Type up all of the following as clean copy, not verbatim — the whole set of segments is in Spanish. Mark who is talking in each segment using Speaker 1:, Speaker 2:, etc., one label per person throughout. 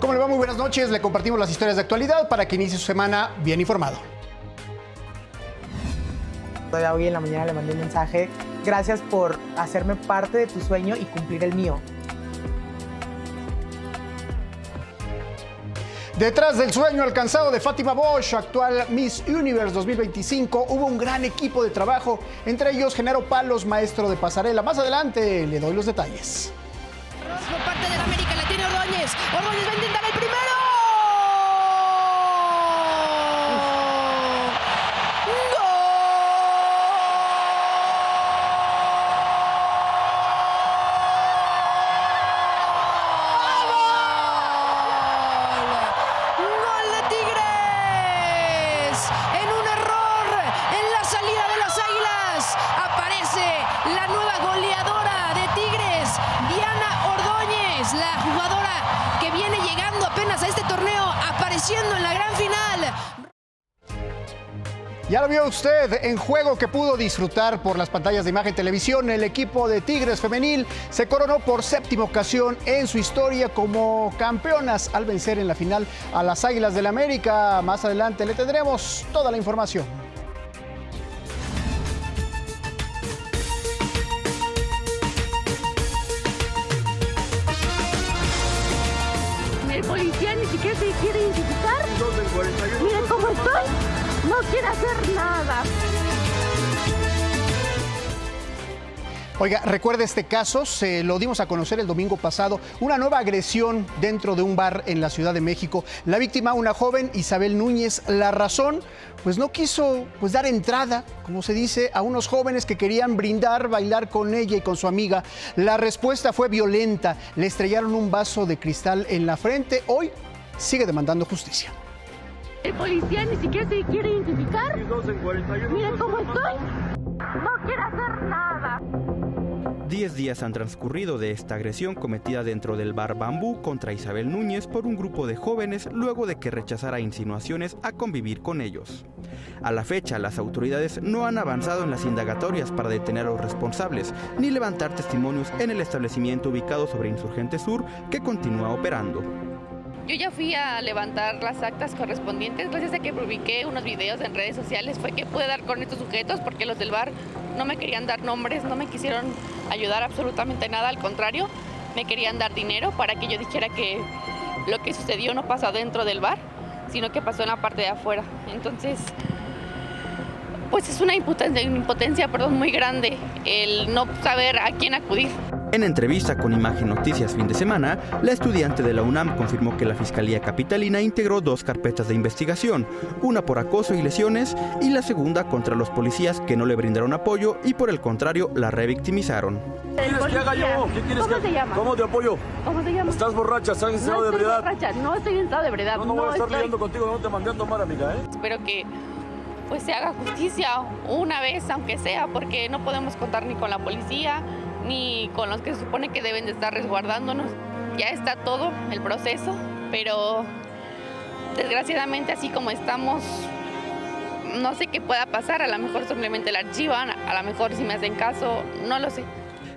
Speaker 1: ¿Cómo le va? Muy buenas noches. Le compartimos las historias de actualidad para que inicie su semana bien informado.
Speaker 2: Todavía hoy en la mañana le mandé un mensaje. Gracias por hacerme parte de tu sueño y cumplir el mío.
Speaker 1: Detrás del sueño alcanzado de Fátima Bosch, actual Miss Universe 2025, hubo un gran equipo de trabajo, entre ellos Genaro Palos, maestro de pasarela. Más adelante le doy los detalles.
Speaker 3: Por parte de la América la tiene Ordóñez. Ordóñez va a intentar el primero. La jugadora que viene llegando apenas a este torneo, apareciendo en la gran final.
Speaker 1: Ya lo vio usted en juego que pudo disfrutar por las pantallas de Imagen Televisión. El equipo de Tigres Femenil se coronó por séptima ocasión en su historia como campeonas al vencer en la final a las Águilas del América. Más adelante le tendremos toda la información.
Speaker 4: El policía ni siquiera se quiere identificar. Miren cómo estoy. No quiere hacer nada.
Speaker 1: Oiga, recuerda este caso, se lo dimos a conocer el domingo pasado, una nueva agresión dentro de un bar en la Ciudad de México. La víctima, una joven, Isabel Núñez. La razón, pues no quiso dar entrada, como se dice, a unos jóvenes que querían brindar, bailar con ella y con su amiga. La respuesta fue violenta, le estrellaron un vaso de cristal en la frente. Hoy sigue demandando justicia.
Speaker 4: El policía ni siquiera se quiere identificar. Miren cómo estoy. No quiere hacer nada.
Speaker 5: 10 días han transcurrido de esta agresión cometida dentro del bar Bambú contra Isabel Núñez por un grupo de jóvenes luego de que rechazara insinuaciones a convivir con ellos. A la fecha, las autoridades no han avanzado en las indagatorias para detener a los responsables ni levantar testimonios en el establecimiento ubicado sobre Insurgente Sur, que continúa operando.
Speaker 6: Yo ya fui a levantar las actas correspondientes. Gracias a que publiqué unos videos en redes sociales fue que pude dar con estos sujetos, porque los del bar no me querían dar nombres, no me quisieron ayudar absolutamente nada, al contrario, me querían dar dinero para que yo dijera que lo que sucedió no pasó dentro del bar, sino que pasó en la parte de afuera. Entonces, pues es una impotencia muy grande el no saber a quién acudir.
Speaker 5: En entrevista con Imagen Noticias fin de semana, la estudiante de la UNAM confirmó que la Fiscalía Capitalina integró 2 carpetas de investigación, una por acoso y lesiones y la segunda contra los policías que no le brindaron apoyo y por el contrario la revictimizaron.
Speaker 7: ¿Qué quieres que haga yo? ¿Qué quieres
Speaker 4: ¿Cómo se llama?
Speaker 7: ¿Cómo te apoyo?
Speaker 4: ¿Cómo se llama?
Speaker 7: ¿Estás borracha? ¿Estás en estado de ebriedad?
Speaker 4: No estoy en estado de ebriedad.
Speaker 7: No voy a estar lidiando contigo, no te mandé a tomar, amiga, ¿eh?
Speaker 6: Espero que pues se haga justicia una vez, aunque sea, porque no podemos contar ni con la policía ni con los que se supone que deben de estar resguardándonos. Ya está todo el proceso, pero desgraciadamente así como estamos, no sé qué pueda pasar. A lo mejor simplemente la archivan, a lo mejor si me hacen caso, no lo sé.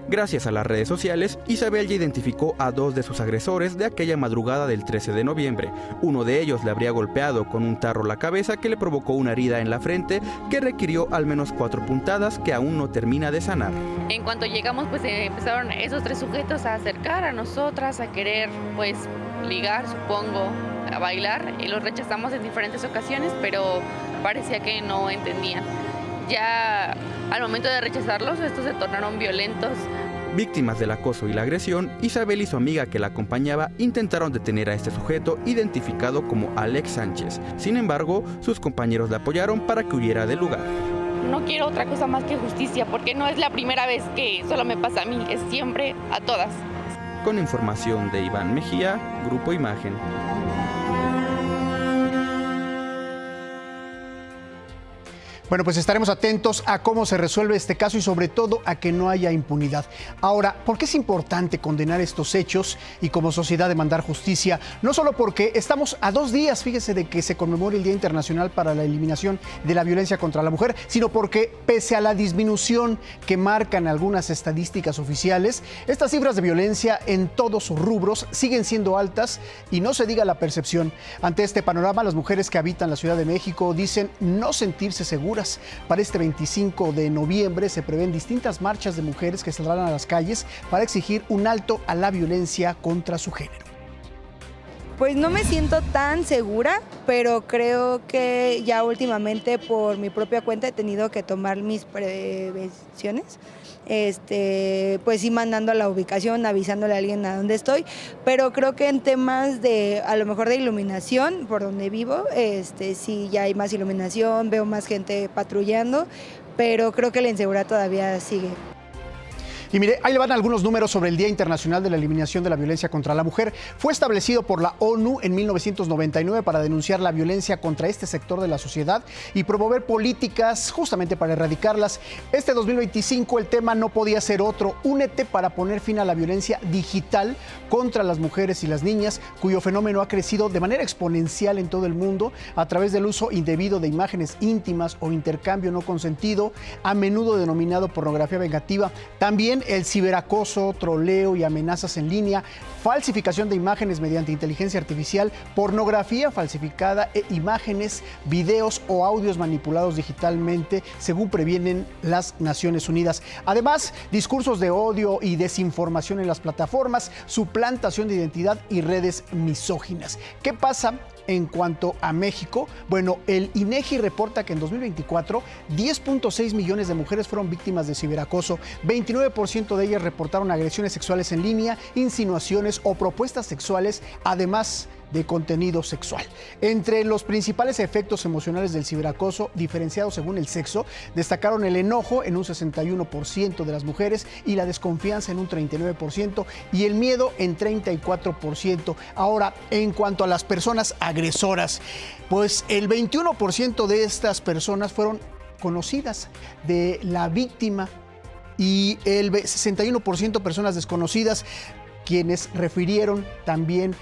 Speaker 5: Gracias a las redes sociales, Isabel ya identificó a 2 de sus agresores de aquella madrugada del 13 de noviembre. Uno de ellos le habría golpeado con un tarro la cabeza que le provocó una herida en la frente que requirió al menos 4 puntadas que aún no termina de sanar.
Speaker 6: En cuanto llegamos, pues empezaron esos 3 sujetos a acercar a nosotras, a querer pues ligar, supongo, a bailar, y los rechazamos en diferentes ocasiones, pero parecía que no entendían. Ya al momento de rechazarlos, estos se tornaron violentos.
Speaker 5: Víctimas del acoso y la agresión, Isabel y su amiga que la acompañaba intentaron detener a este sujeto identificado como Alex Sánchez. Sin embargo, sus compañeros le apoyaron para que huyera del lugar.
Speaker 6: No quiero otra cosa más que justicia, porque no es la primera vez que solo me pasa a mí, es siempre a todas.
Speaker 5: Con información de Iván Mejía, Grupo Imagen.
Speaker 1: Bueno, pues estaremos atentos a cómo se resuelve este caso y sobre todo a que no haya impunidad. Ahora, ¿por qué es importante condenar estos hechos y como sociedad demandar justicia? No solo porque estamos a 2 días, fíjese, de que se conmemore el Día Internacional para la Eliminación de la Violencia contra la Mujer, sino porque pese a la disminución que marcan algunas estadísticas oficiales, estas cifras de violencia en todos sus rubros siguen siendo altas y no se diga la percepción. Ante este panorama, las mujeres que habitan la Ciudad de México dicen no sentirse seguras. Para este 25 de noviembre se prevén distintas marchas de mujeres que saldrán a las calles para exigir un alto a la violencia contra su género.
Speaker 8: Pues no me siento tan segura, pero creo que ya últimamente por mi propia cuenta he tenido que tomar mis prevenciones. Pues sí, mandando a la ubicación, avisándole a alguien a dónde estoy, pero creo que en temas de, a lo mejor de iluminación, por donde vivo, sí ya hay más iluminación, veo más gente patrullando, pero creo que la inseguridad todavía sigue.
Speaker 1: Y mire, ahí le van algunos números sobre el Día Internacional de la Eliminación de la Violencia contra la Mujer. Fue establecido por la ONU en 1999 para denunciar la violencia contra este sector de la sociedad y promover políticas justamente para erradicarlas. Este 2025 el tema no podía ser otro. Únete para poner fin a la violencia digital contra las mujeres y las niñas, cuyo fenómeno ha crecido de manera exponencial en todo el mundo a través del uso indebido de imágenes íntimas o intercambio no consentido, a menudo denominado pornografía vengativa. También el ciberacoso, troleo y amenazas en línea, falsificación de imágenes mediante inteligencia artificial, pornografía falsificada e imágenes, videos o audios manipulados digitalmente, según previenen las Naciones Unidas. Además, discursos de odio y desinformación en las plataformas, suplantación de identidad y redes misóginas. ¿Qué pasa en cuanto a México? Bueno, el INEGI reporta que en 2024 10.6 millones de mujeres fueron víctimas de ciberacoso. 29% de ellas reportaron agresiones sexuales en línea, insinuaciones o propuestas sexuales, además de contenido sexual. Entre los principales efectos emocionales del ciberacoso, diferenciados según el sexo, destacaron el enojo en un 61% de las mujeres y la desconfianza en un 39% y el miedo en 34%. Ahora, en cuanto a las personas agresoras, pues el 21% de estas personas fueron conocidas de la víctima y el 61% personas desconocidas, quienes refirieron también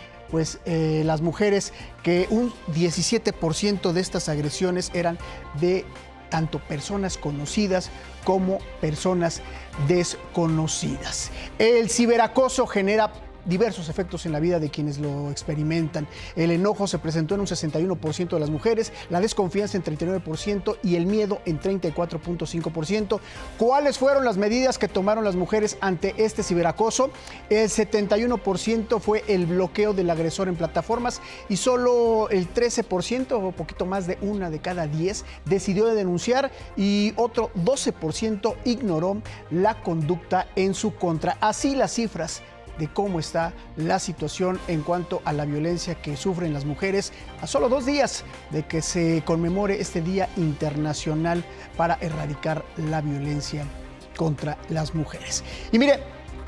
Speaker 1: las mujeres que un 17% de estas agresiones eran de tanto personas conocidas como personas desconocidas. El ciberacoso genera diversos efectos en la vida de quienes lo experimentan. El enojo se presentó en un 61% de las mujeres, la desconfianza en 39% y el miedo en 34.5%. ¿Cuáles fueron las medidas que tomaron las mujeres ante este ciberacoso? El 71% fue el bloqueo del agresor en plataformas y solo el 13%, o poquito más de 1 de cada 10, decidió denunciar y otro 12% ignoró la conducta en su contra. Así las cifras de cómo está la situación en cuanto a la violencia que sufren las mujeres a solo 2 días de que se conmemore este Día Internacional para erradicar la violencia contra las mujeres. Y mire,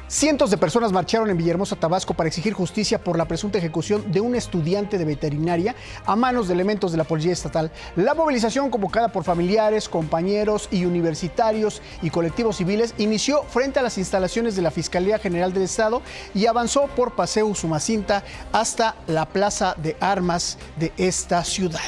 Speaker 1: cientos de personas marcharon en Villahermosa, Tabasco, para exigir justicia por la presunta ejecución de un estudiante de veterinaria a manos de elementos de la Policía Estatal. La movilización, convocada por familiares, compañeros y universitarios y colectivos civiles, inició frente a las instalaciones de la Fiscalía General del Estado y avanzó por Paseo Usumacinta hasta la Plaza de Armas de esta ciudad.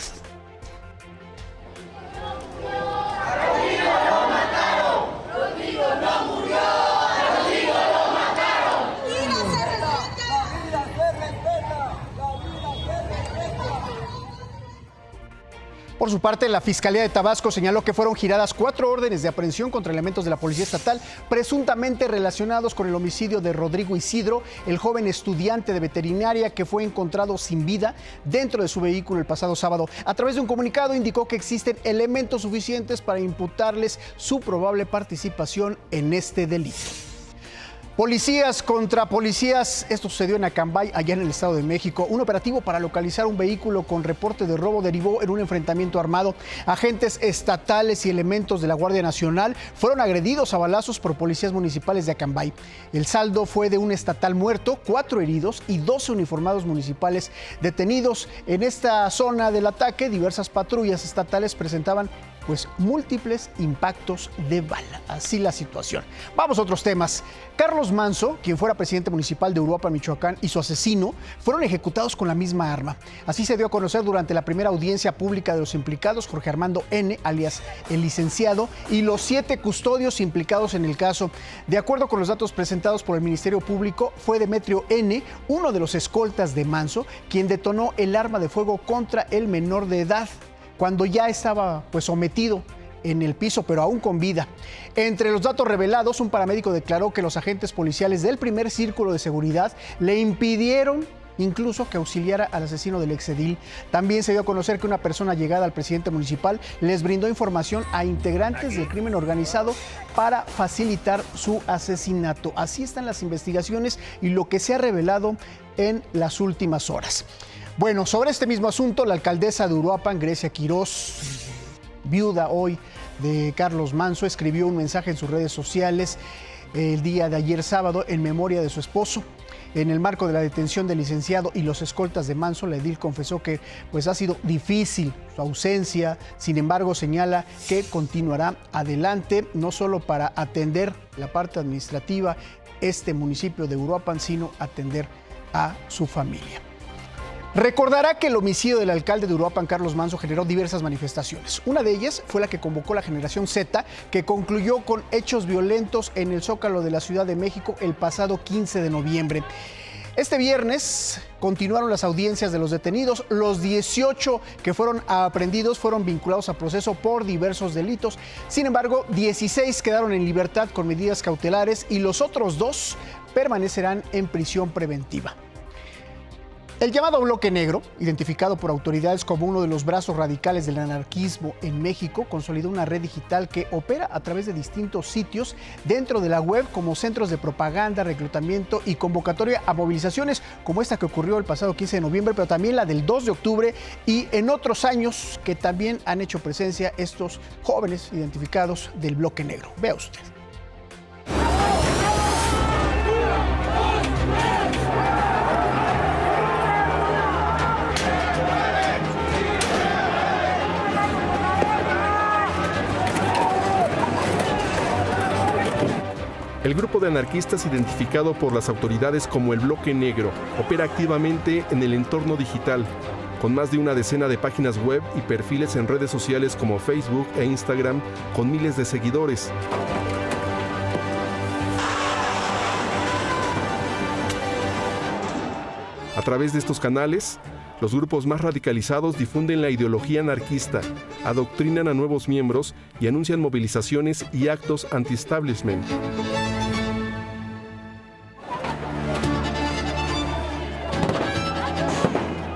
Speaker 1: Por su parte, la Fiscalía de Tabasco señaló que fueron giradas 4 órdenes de aprehensión contra elementos de la Policía Estatal presuntamente relacionados con el homicidio de Rodrigo Isidro, el joven estudiante de veterinaria que fue encontrado sin vida dentro de su vehículo el pasado sábado. A través de un comunicado indicó que existen elementos suficientes para imputarles su probable participación en este delito. Policías contra policías, esto sucedió en Acambay, allá en el Estado de México. Un operativo para localizar un vehículo con reporte de robo derivó en un enfrentamiento armado. Agentes estatales y elementos de la Guardia Nacional fueron agredidos a balazos por policías municipales de Acambay. El saldo fue de un estatal muerto, 4 heridos y 12 uniformados municipales detenidos. En esta zona del ataque, diversas patrullas estatales presentaban pues múltiples impactos de bala. Así la situación. Vamos a otros temas. Carlos Manso, quien fuera presidente municipal de Uruapan, Michoacán, y su asesino fueron ejecutados con la misma arma. Así se dio a conocer durante la primera audiencia pública de los implicados, Jorge Armando N., alias el licenciado, y los 7 custodios implicados en el caso. De acuerdo con los datos presentados por el Ministerio Público, fue Demetrio N., uno de los escoltas de Manso, quien detonó el arma de fuego contra el menor de edad, cuando ya estaba pues sometido en el piso, pero aún con vida. Entre los datos revelados, un paramédico declaró que los agentes policiales del primer círculo de seguridad le impidieron incluso que auxiliara al asesino del exedil. También se dio a conocer que una persona llegada al presidente municipal les brindó información a integrantes del crimen organizado para facilitar su asesinato. Así están las investigaciones y lo que se ha revelado en las últimas horas. Bueno, sobre este mismo asunto, la alcaldesa de Uruapan, Grecia Quirós, viuda hoy de Carlos Manso, escribió un mensaje en sus redes sociales el día de ayer sábado en memoria de su esposo. En el marco de la detención del licenciado y los escoltas de Manso, la edil confesó que pues ha sido difícil su ausencia. Sin embargo, señala que continuará adelante, no solo para atender la parte administrativa, este municipio de Uruapan, sino atender a su familia. Recordará que el homicidio del alcalde de Uruapan, Carlos Manso, generó diversas manifestaciones. Una de ellas fue la que convocó la Generación Z, que concluyó con hechos violentos en el Zócalo de la Ciudad de México el pasado 15 de noviembre. Este viernes continuaron las audiencias de los detenidos. Los 18 que fueron aprehendidos fueron vinculados a proceso por diversos delitos. Sin embargo, 16 quedaron en libertad con medidas cautelares y los otros 2 permanecerán en prisión preventiva. El llamado Bloque Negro, identificado por autoridades como uno de los brazos radicales del anarquismo en México, consolidó una red digital que opera a través de distintos sitios dentro de la web como centros de propaganda, reclutamiento y convocatoria a movilizaciones como esta que ocurrió el pasado 15 de noviembre, pero también la del 2 de octubre y en otros años que también han hecho presencia estos jóvenes identificados del Bloque Negro. Vea usted.
Speaker 9: El grupo de anarquistas identificado por las autoridades como el Bloque Negro opera activamente en el entorno digital, con más de una decena de páginas web y perfiles en redes sociales como Facebook e Instagram, con miles de seguidores. A través de estos canales, los grupos más radicalizados difunden la ideología anarquista, adoctrinan a nuevos miembros y anuncian movilizaciones y actos anti-establishment.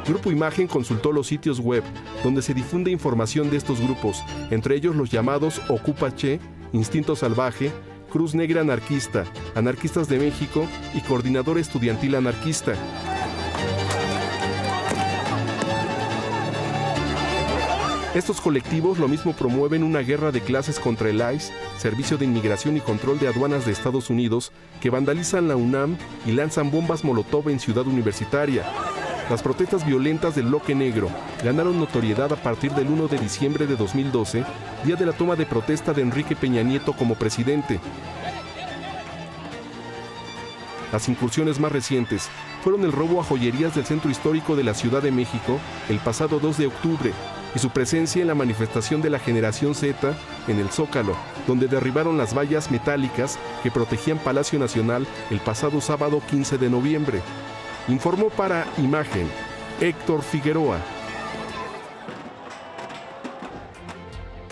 Speaker 9: Grupo Imagen consultó los sitios web donde se difunde información de estos grupos, entre ellos los llamados Ocupa Che, Instinto Salvaje, Cruz Negra Anarquista, Anarquistas de México y Coordinador Estudiantil Anarquista. Estos colectivos lo mismo promueven una guerra de clases contra el ICE, Servicio de Inmigración y Control de Aduanas de Estados Unidos, que vandalizan la UNAM y lanzan bombas Molotov en Ciudad Universitaria. Las protestas violentas del Bloque Negro ganaron notoriedad a partir del 1 de diciembre de 2012, día de la toma de protesta de Enrique Peña Nieto como presidente. Las incursiones más recientes fueron el robo a joyerías del centro histórico de la Ciudad de México el pasado 2 de octubre y su presencia en la manifestación de la Generación Z en el Zócalo, donde derribaron las vallas metálicas que protegían Palacio Nacional el pasado sábado 15 de noviembre. Informó para Imagen, Héctor Figueroa.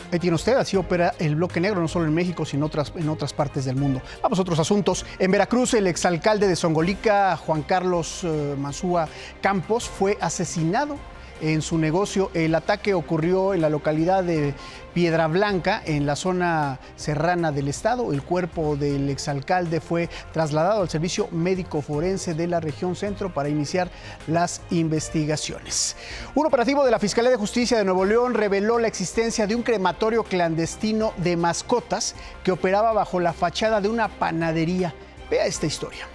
Speaker 1: Ahí tiene usted, así opera el Bloque Negro, no solo en México, sino en otras partes del mundo. Vamos a otros asuntos. En Veracruz, el exalcalde de Zongolica, Juan Carlos Mazúa Campos, fue asesinado en su negocio. El ataque ocurrió en la localidad de Piedra Blanca, en la zona serrana del estado. El cuerpo del exalcalde fue trasladado al Servicio Médico Forense de la región centro para iniciar las investigaciones. Un operativo de la Fiscalía de Justicia de Nuevo León reveló la existencia de un crematorio clandestino de mascotas que operaba bajo la fachada de una panadería. Vea esta historia.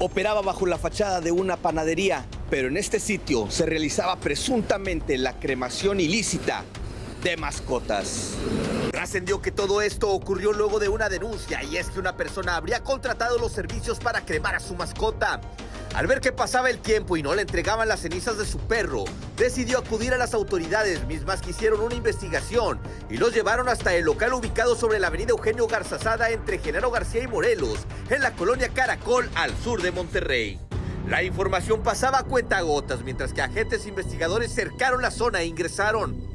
Speaker 10: Operaba bajo la fachada de una panadería. pero en este sitio se realizaba presuntamente la cremación ilícita de mascotas. Trascendió que todo esto ocurrió luego de una denuncia, y es que una persona habría contratado los servicios para cremar a su mascota. Al ver que pasaba el tiempo y no le entregaban las cenizas de su perro, decidió acudir a las autoridades, mismas que hicieron una investigación y los llevaron hasta el local ubicado sobre la avenida Eugenio Garzazada entre Genaro García y Morelos, en la colonia Caracol, al sur de Monterrey. La información pasaba a cuentagotas, mientras que agentes investigadores cercaron la zona e ingresaron.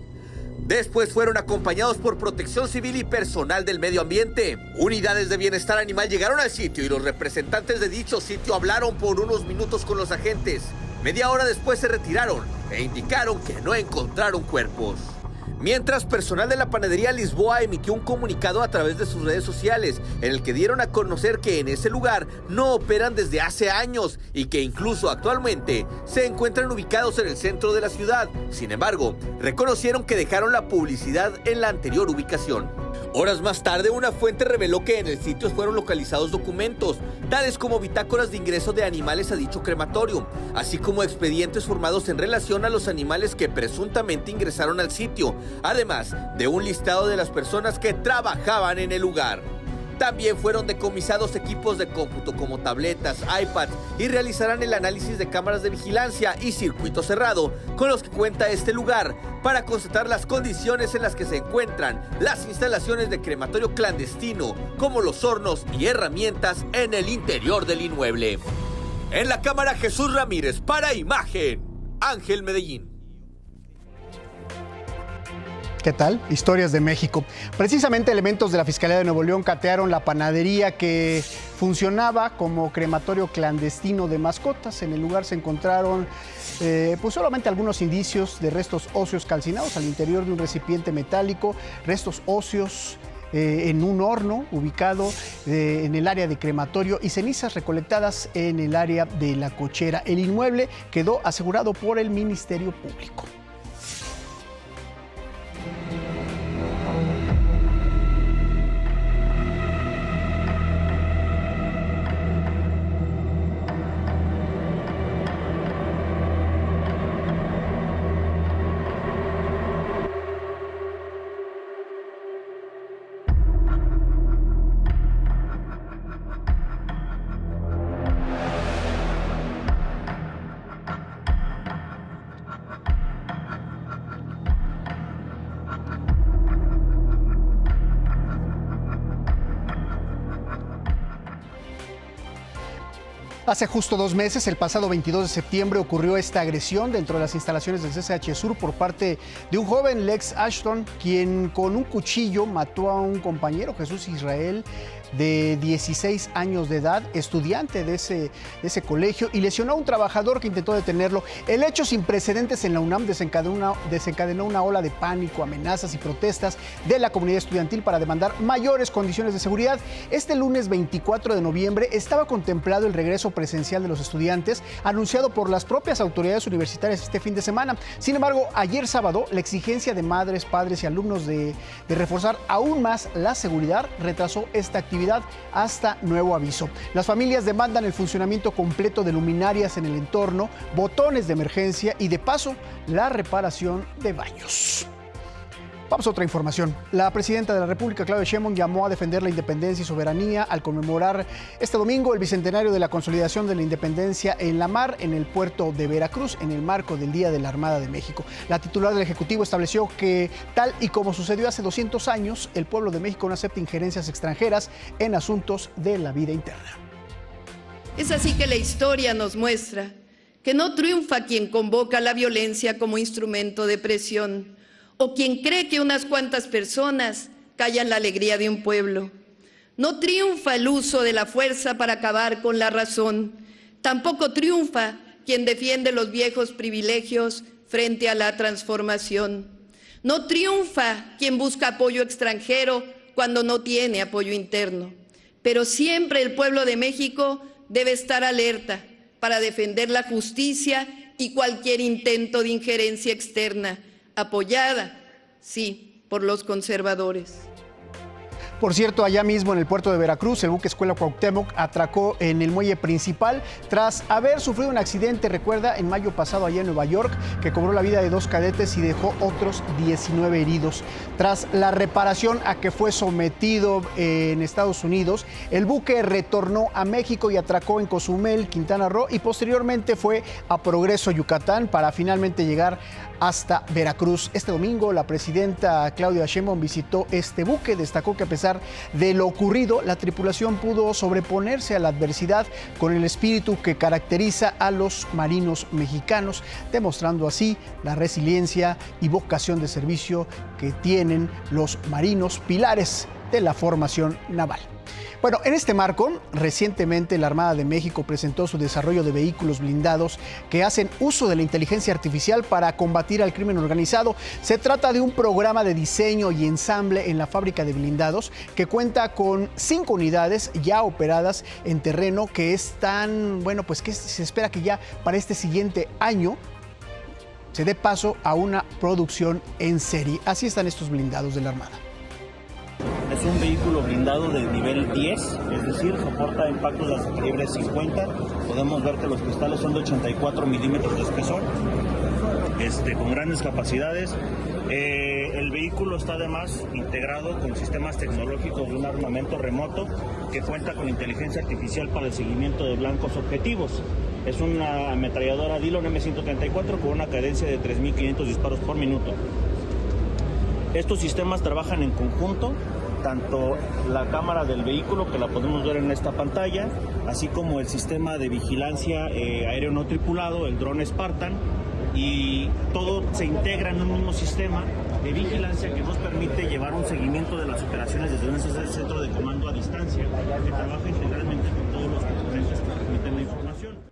Speaker 10: Después fueron acompañados por Protección Civil y personal del medio ambiente. Unidades de bienestar animal llegaron al sitio y los representantes de dicho sitio hablaron por unos minutos con los agentes. Media hora después se retiraron e indicaron que no encontraron cuerpos. Mientras, personal de la panadería Lisboa emitió un comunicado a través de sus redes sociales en el que dieron a conocer que en ese lugar no operan desde hace años y que incluso actualmente se encuentran ubicados en el centro de la ciudad. Sin embargo, reconocieron que dejaron la publicidad en la anterior ubicación. Horas más tarde, una fuente reveló que en el sitio fueron localizados documentos, tales como bitácoras de ingreso de animales a dicho crematorio, así como expedientes formados en relación a los animales que presuntamente ingresaron al sitio, además de un listado de las personas que trabajaban en el lugar. También fueron decomisados equipos de cómputo como tabletas, iPads y realizarán el análisis de cámaras de vigilancia y circuito cerrado con los que cuenta este lugar para constatar las condiciones en las que se encuentran las instalaciones de crematorio clandestino, como los hornos y herramientas en el interior del inmueble. En la cámara, Jesús Ramírez, para Imagen, Ángel Medellín.
Speaker 1: ¿Qué tal? Historias de México. Precisamente elementos de la Fiscalía de Nuevo León catearon la panadería que funcionaba como crematorio clandestino de mascotas. En el lugar se encontraron pues solamente algunos indicios de restos óseos calcinados al interior de un recipiente metálico, restos óseos en un horno ubicado en el área de crematorio y cenizas recolectadas en el área de la cochera. El inmueble quedó asegurado por el Ministerio Público. Hace justo 2 meses, el pasado 22 de septiembre, ocurrió esta agresión dentro de las instalaciones del CCH Sur por parte de un joven, Lex Ashton, quien con un cuchillo mató a un compañero, Jesús Israel, de 16 años de edad, estudiante de ese colegio, y lesionó a un trabajador que intentó detenerlo. El hecho sin precedentes en la UNAM desencadenó una ola de pánico, amenazas y protestas de la comunidad estudiantil para demandar mayores condiciones de seguridad. Este lunes 24 de noviembre estaba contemplado el regreso presencial de los estudiantes, anunciado por las propias autoridades universitarias este fin de semana. Sin embargo, ayer sábado, la exigencia de madres, padres y alumnos de reforzar aún más la seguridad retrasó esta actividad hasta nuevo aviso. Las familias demandan el funcionamiento completo de luminarias en el entorno, botones de emergencia y, de paso, la reparación de baños. Vamos a otra información. La presidenta de la República, Claudia Sheinbaum, llamó a defender la independencia y soberanía al conmemorar este domingo el bicentenario de la consolidación de la independencia en la mar en el puerto de Veracruz, en el marco del Día de la Armada de México. La titular del Ejecutivo estableció que, tal y como sucedió hace 200 años, el pueblo de México no acepta injerencias extranjeras en asuntos de la vida interna.
Speaker 11: Es así que la historia nos muestra que no triunfa quien convoca la violencia como instrumento de presión, o quien cree que unas cuantas personas callan la alegría de un pueblo. No triunfa el uso de la fuerza para acabar con la razón. Tampoco triunfa quien defiende los viejos privilegios frente a la transformación. No triunfa quien busca apoyo extranjero cuando no tiene apoyo interno. Pero siempre el pueblo de México debe estar alerta para defender la justicia y cualquier intento de injerencia externa, apoyada, sí, por los conservadores.
Speaker 1: Por cierto, allá mismo en el puerto de Veracruz, el buque Escuela Cuauhtémoc atracó en el muelle principal tras haber sufrido un accidente, recuerda, en mayo pasado allá en Nueva York, que cobró la vida de 2 cadetes y dejó otros 19 heridos. Tras la reparación a que fue sometido en Estados Unidos, el buque retornó a México y atracó en Cozumel, Quintana Roo, y posteriormente fue a Progreso, Yucatán, para finalmente llegar hasta Veracruz. Este domingo, la presidenta Claudia Sheinbaum visitó este buque. Destacó que a pesar de lo ocurrido, la tripulación pudo sobreponerse a la adversidad con el espíritu que caracteriza a los marinos mexicanos, demostrando así la resiliencia y vocación de servicio que tienen los marinos, pilares de la formación naval. Bueno, en este marco, recientemente la Armada de México presentó su desarrollo de vehículos blindados que hacen uso de la inteligencia artificial para combatir al crimen organizado. Se trata de un programa de diseño y ensamble en la fábrica de blindados que cuenta con 5 unidades ya operadas en terreno, que es tan, bueno, pues que se espera que ya para este siguiente año se dé paso a una producción en serie. Así están estos blindados de la Armada.
Speaker 12: Es un vehículo blindado de nivel 10, es decir, soporta impactos de hasta calibre 50. Podemos ver que los cristales son de 84 milímetros de espesor, con grandes capacidades. El vehículo está además integrado con sistemas tecnológicos de un armamento remoto que cuenta con inteligencia artificial para el seguimiento de blancos objetivos. Es una ametralladora Dillon M134 con una cadencia de 3.500 disparos por minuto. Estos sistemas trabajan en conjunto, tanto la cámara del vehículo, que la podemos ver en esta pantalla, así como el sistema de vigilancia aéreo no tripulado, el dron Spartan, y todo se integra en un mismo sistema de vigilancia que nos permite llevar un seguimiento de las operaciones desde un centro de comando a distancia, que trabaja integralmente con todos los componentes que permiten la información.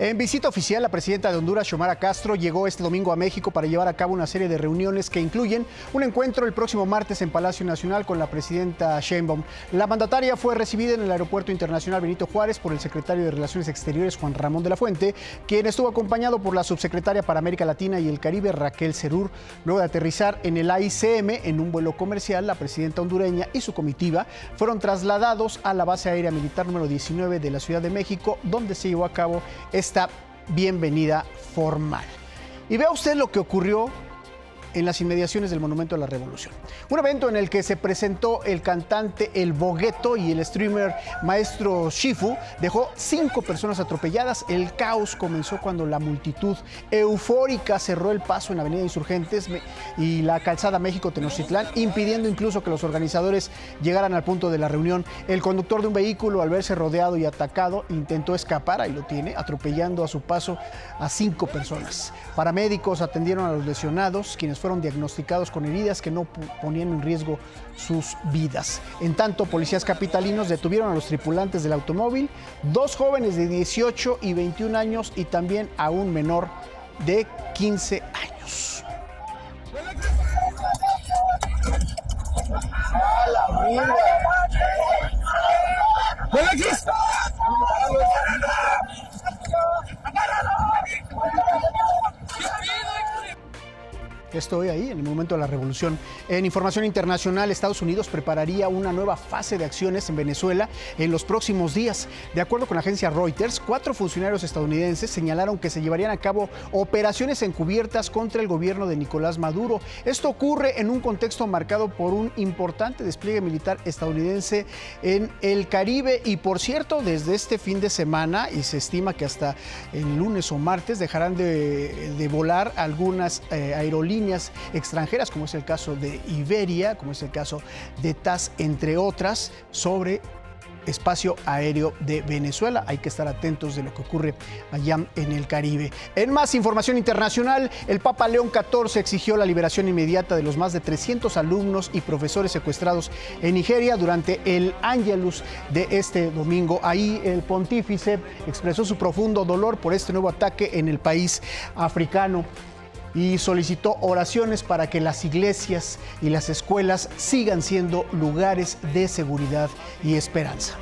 Speaker 1: En visita oficial, la presidenta de Honduras, Xiomara Castro, llegó este domingo a México para llevar a cabo una serie de reuniones que incluyen un encuentro el próximo martes en Palacio Nacional con la presidenta Sheinbaum. La mandataria fue recibida en el Aeropuerto Internacional Benito Juárez por el secretario de Relaciones Exteriores, Juan Ramón de la Fuente, quien estuvo acompañado por la subsecretaria para América Latina y el Caribe, Raquel Cerur. Luego de aterrizar en el AICM en un vuelo comercial, la presidenta hondureña y su comitiva fueron trasladados a la base aérea militar número 19 de la Ciudad de México, donde se llevó a cabo esta bienvenida formal. Y vea usted lo que ocurrió en las inmediaciones del Monumento a la Revolución. Un evento en el que se presentó el cantante El Bogueto y el streamer Maestro Shifu dejó 5 personas atropelladas. El caos comenzó cuando la multitud eufórica cerró el paso en Avenida Insurgentes y la calzada México-Tenochtitlán, impidiendo incluso que los organizadores llegaran al punto de la reunión. El conductor de un vehículo, al verse rodeado y atacado, intentó escapar, ahí lo tiene, atropellando a su paso a 5 personas. Paramédicos atendieron a los lesionados, quienes fueron diagnosticados con heridas que no ponían en riesgo sus vidas. En tanto, policías capitalinos detuvieron a los tripulantes del automóvil, 2 jóvenes de 18 y 21 años y también a un menor de 15 años. Estoy ahí en el momento de la revolución. En información internacional, Estados Unidos prepararía una nueva fase de acciones en Venezuela en los próximos días. De acuerdo con la agencia Reuters, 4 funcionarios estadounidenses señalaron que se llevarían a cabo operaciones encubiertas contra el gobierno de Nicolás Maduro. Esto ocurre en un contexto marcado por un importante despliegue militar estadounidense en el Caribe. Y por cierto, desde este fin de semana, y se estima que hasta el lunes o martes dejarán de volar algunas aerolíneas extranjeras, como es el caso de Iberia, como es el caso de TAS, entre otras, sobre espacio aéreo de Venezuela. Hay que estar atentos de lo que ocurre allá en el Caribe. En más información internacional, el Papa León XIV exigió la liberación inmediata de los más de 300 alumnos y profesores secuestrados en Nigeria durante el Ángelus de este domingo. Ahí el pontífice expresó su profundo dolor por este nuevo ataque en el país africano y solicitó oraciones para que las iglesias y las escuelas sigan siendo lugares de seguridad y esperanza.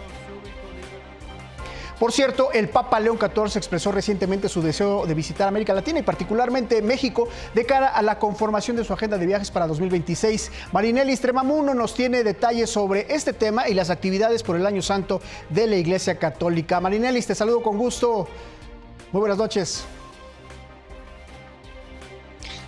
Speaker 1: Por cierto, el Papa León XIV expresó recientemente su deseo de visitar América Latina y particularmente México de cara a la conformación de su agenda de viajes para 2026. Marinelli Stremamuno nos tiene detalles sobre este tema y las actividades por el Año Santo de la Iglesia Católica. Marinelli, te saludo con gusto. Muy buenas noches.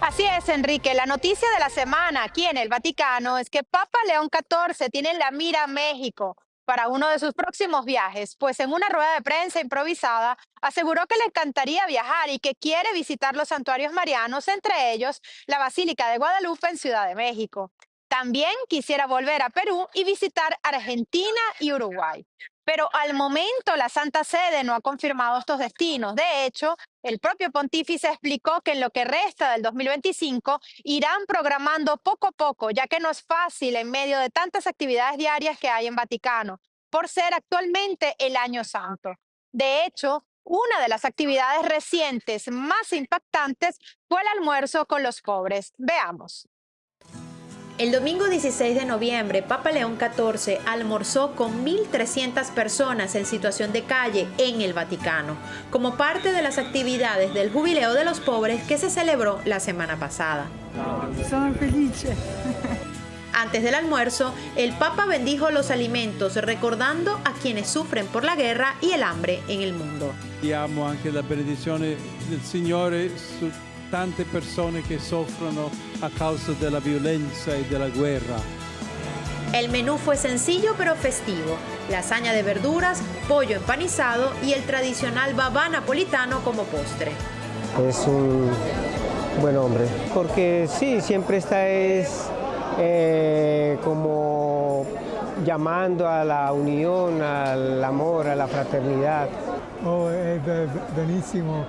Speaker 13: Así es, Enrique. La noticia de la semana aquí en el Vaticano es que Papa León XIV tiene en la mira México para uno de sus próximos viajes, pues en una rueda de prensa improvisada aseguró que le encantaría viajar y que quiere visitar los santuarios marianos, entre ellos la Basílica de Guadalupe en Ciudad de México. También quisiera volver a Perú y visitar Argentina y Uruguay. Pero al momento la Santa Sede no ha confirmado estos destinos. De hecho, el propio pontífice explicó que en lo que resta del 2025 irán programando poco a poco, ya que no es fácil en medio de tantas actividades diarias que hay en Vaticano, por ser actualmente el Año Santo. De hecho, una de las actividades recientes más impactantes fue el almuerzo con los pobres. Veamos.
Speaker 14: El domingo 16 de noviembre, Papa León XIV almorzó con 1.300 personas en situación de calle en el Vaticano, como parte de las actividades del Jubileo de los Pobres que se celebró la semana pasada.
Speaker 15: Sono felice.
Speaker 14: Antes del almuerzo, el Papa bendijo los alimentos, recordando a quienes sufren por la guerra y el hambre en el mundo.
Speaker 16: Diamo anche la benedizione del Signore su tante persone che soffrono a causa della violenza e della guerra.
Speaker 14: El menú fue sencillo pero festivo. Lasaña de verduras, pollo empanizado y el tradicional babá napolitano como postre.
Speaker 17: Es un buen hombre, porque sí, siempre está como llamando a la unión, al amor, a la fraternidad.
Speaker 15: Oh, è benissimo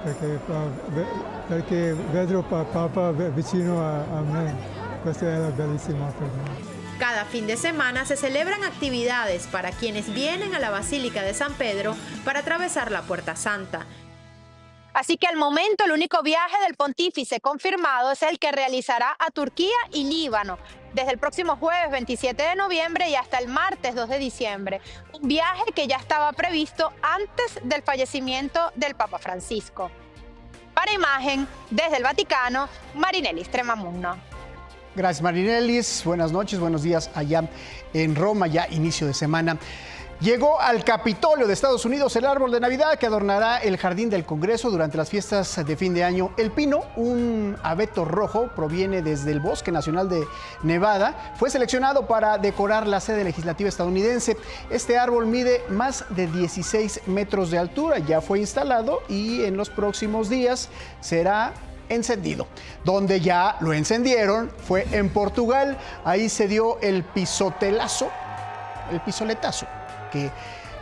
Speaker 15: perché vedo Papa vicino a me. Questo è bellissimo per me.
Speaker 14: Cada fin de semana se celebran actividades para quienes vienen a la Basílica de San Pedro para atravesar la Puerta Santa.
Speaker 13: Así que al momento el único viaje del pontífice confirmado es el que realizará a Turquía y Líbano desde el próximo jueves 27 de noviembre y hasta el martes 2 de diciembre. Un viaje que ya estaba previsto antes del fallecimiento del Papa Francisco. Para Imagen, desde el Vaticano, Marinelli Stremamuno.
Speaker 1: Gracias, Marinelli. Buenas noches, buenos días allá en Roma, ya inicio de semana. Llegó al Capitolio de Estados Unidos el árbol de Navidad que adornará el jardín del Congreso durante las fiestas de fin de año. El pino, un abeto rojo, proviene desde el Bosque Nacional de Nevada. Fue seleccionado para decorar la sede legislativa estadounidense. Este árbol mide más de 16 metros de altura. Ya fue instalado y en los próximos días será encendido. Donde ya lo encendieron fue en Portugal. Ahí se dio el pisoletazo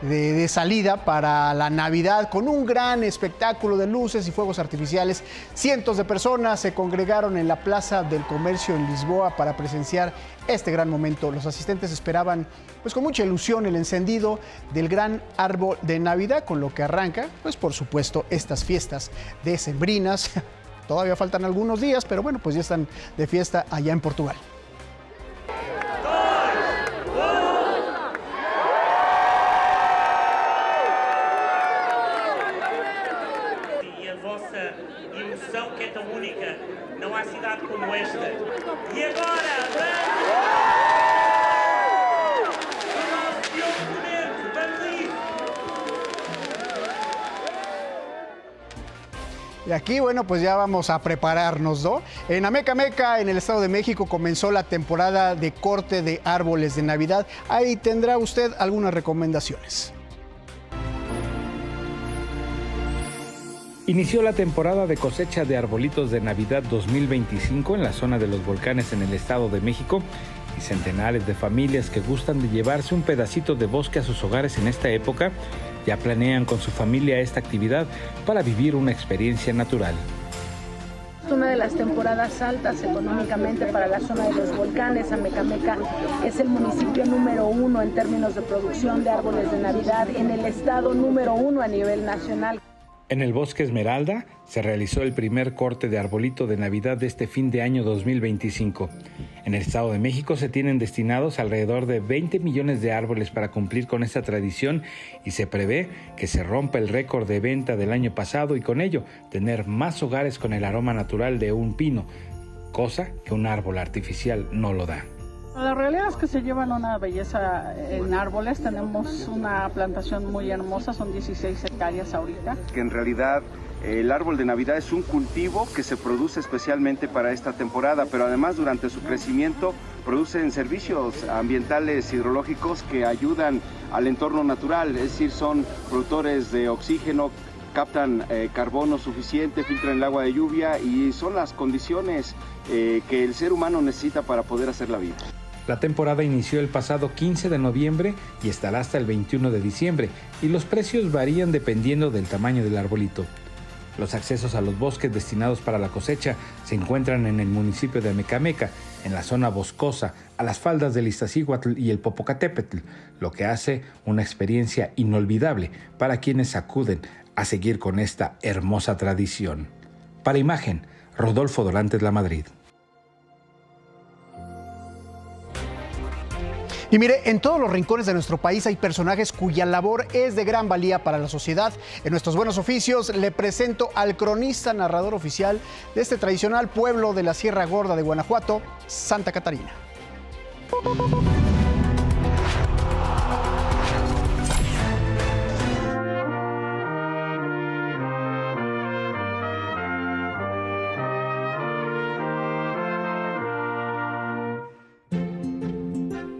Speaker 1: de salida para la Navidad, con un gran espectáculo de luces y fuegos artificiales. Cientos de personas se congregaron en la Plaza del Comercio en Lisboa para presenciar este gran momento. Los asistentes esperaban pues con mucha ilusión el encendido del gran árbol de Navidad, con lo que arranca pues por supuesto estas fiestas decembrinas. Todavía faltan algunos días, pero bueno, pues ya están de fiesta allá en Portugal.
Speaker 18: E agora,
Speaker 1: y aquí, bueno, pues ya vamos a prepararnos, ¿no? En Amecameca, en el Estado de México, comenzó la temporada de corte de árboles de Navidad. Ahí tendrá usted algunas recomendaciones.
Speaker 19: Inició la temporada de cosecha de arbolitos de Navidad 2025 en la zona de los volcanes en el Estado de México y centenares de familias que gustan de llevarse un pedacito de bosque a sus hogares en esta época ya planean con su familia esta actividad para vivir una experiencia natural.
Speaker 20: Es una de las temporadas altas económicamente para la zona de los volcanes. Amecameca es el municipio número 1 en términos de producción de árboles de Navidad, en el estado número 1 a nivel nacional.
Speaker 19: En el Bosque Esmeralda se realizó el primer corte de arbolito de Navidad de este fin de año 2025. En el Estado de México se tienen destinados alrededor de 20 millones de árboles para cumplir con esta tradición y se prevé que se rompa el récord de venta del año pasado y con ello tener más hogares con el aroma natural de un pino, cosa que un árbol artificial no lo da.
Speaker 20: La realidad es que se llevan una belleza en árboles, tenemos una plantación muy hermosa, son 16 hectáreas ahorita.
Speaker 18: Que en realidad el árbol de Navidad es un cultivo que se produce especialmente para esta temporada, pero además durante su crecimiento producen servicios ambientales hidrológicos que ayudan al entorno natural, es decir, son productores de oxígeno, captan carbono suficiente, filtran el agua de lluvia y son las condiciones que el ser humano necesita para poder hacer la vida.
Speaker 19: La temporada inició el pasado 15 de noviembre y estará hasta el 21 de diciembre, y los precios varían dependiendo del tamaño del arbolito. Los accesos a los bosques destinados para la cosecha se encuentran en el municipio de Amecameca, en la zona boscosa, a las faldas del Iztaccíhuatl y el Popocatépetl, lo que hace una experiencia inolvidable para quienes acuden a seguir con esta hermosa tradición. Para Imagen, Rodolfo Dorantes, La Madrid.
Speaker 1: Y mire, en todos los rincones de nuestro país hay personajes cuya labor es de gran valía para la sociedad. En nuestros buenos oficios le presento al cronista narrador oficial de este tradicional pueblo de la Sierra Gorda de Guanajuato, Santa Catarina.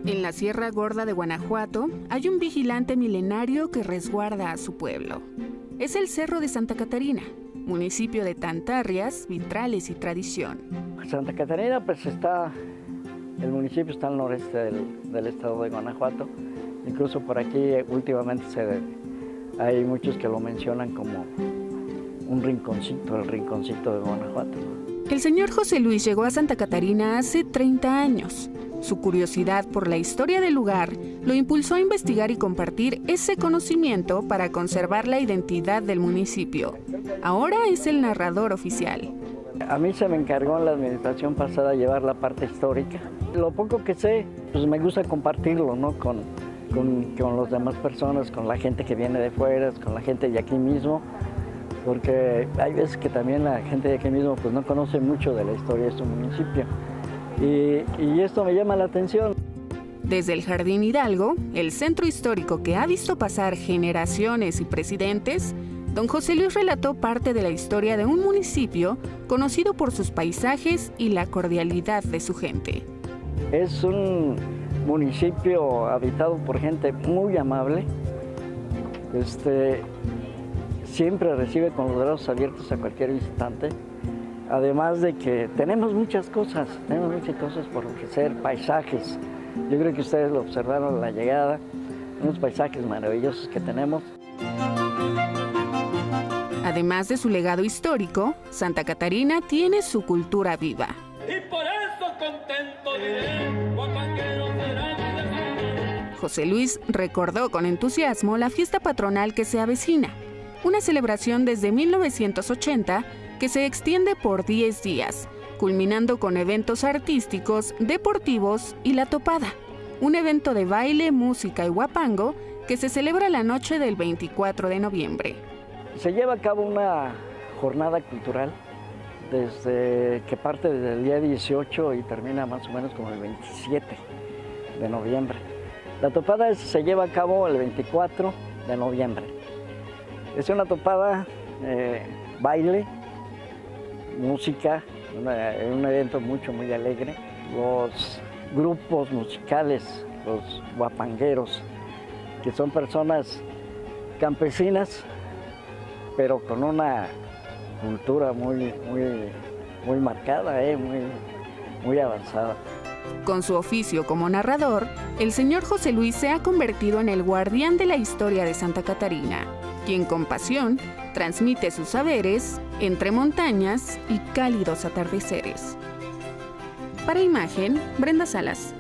Speaker 21: En la Sierra Gorda de Guanajuato hay un vigilante milenario que resguarda a su pueblo. Es el Cerro de Santa Catarina, municipio de Tantarrias, vitrales y tradición.
Speaker 22: Santa Catarina, pues el municipio está al noreste del estado de Guanajuato. Incluso por aquí últimamente hay muchos que lo mencionan como un rinconcito, el rinconcito de Guanajuato.
Speaker 21: El señor José Luis llegó a Santa Catarina hace 30 años. Su curiosidad por la historia del lugar lo impulsó a investigar y compartir ese conocimiento para conservar la identidad del municipio. Ahora es el narrador oficial.
Speaker 22: A mí se me encargó en la administración pasada llevar la parte histórica. Lo poco que sé, pues me gusta compartirlo, ¿no? con las demás personas, con la gente que viene de fuera, con la gente de aquí mismo, porque hay veces que también la gente de aquí mismo pues no conoce mucho de la historia de su municipio. Y esto me llama la atención.
Speaker 21: Desde el Jardín Hidalgo, el centro histórico que ha visto pasar generaciones y presidentes, don José Luis relató parte de la historia de un municipio conocido por sus paisajes y la cordialidad de su gente.
Speaker 22: Es un municipio habitado por gente muy amable. Siempre recibe con los brazos abiertos a cualquier visitante. Además de que tenemos muchas cosas por ofrecer, paisajes. Yo creo que ustedes lo observaron a la llegada, unos paisajes maravillosos que tenemos.
Speaker 21: Además de su legado histórico, Santa Catarina tiene su cultura viva.
Speaker 23: Y por eso contento diré, guapanguero será mi destino.
Speaker 21: José Luis recordó con entusiasmo la fiesta patronal que se avecina, una celebración desde 1980 que se extiende por 10 días, culminando con eventos artísticos, deportivos y la topada, un evento de baile, música y huapango que se celebra la noche del 24 de noviembre.
Speaker 22: Se lleva a cabo una jornada cultural que parte desde el día 18 y termina más o menos como el 27 de noviembre. La topada se lleva a cabo el 24 de noviembre. Es una topada, baile, música, un evento muy alegre. Los grupos musicales, los huapangueros, que son personas campesinas, pero con una cultura muy marcada, muy avanzada.
Speaker 21: Con su oficio como narrador, el señor José Luis se ha convertido en el guardián de la historia de Santa Catarina, quien con pasión transmite sus saberes entre montañas y cálidos atardeceres. Para Imagen, Brenda Salas.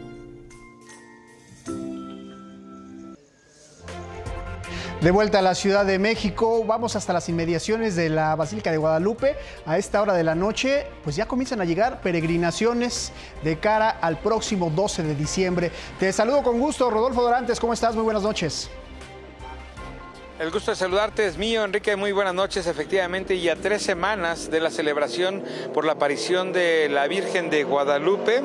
Speaker 1: De vuelta a la Ciudad de México, vamos hasta las inmediaciones de la Basílica de Guadalupe. A esta hora de la noche, pues ya comienzan a llegar peregrinaciones de cara al próximo 12 de diciembre. Te saludo con gusto, Rodolfo Dorantes, ¿cómo estás? Muy buenas noches.
Speaker 2: El gusto de saludarte es mío, Enrique, muy buenas noches. Efectivamente, y a 3 semanas de la celebración por la aparición de la Virgen de Guadalupe,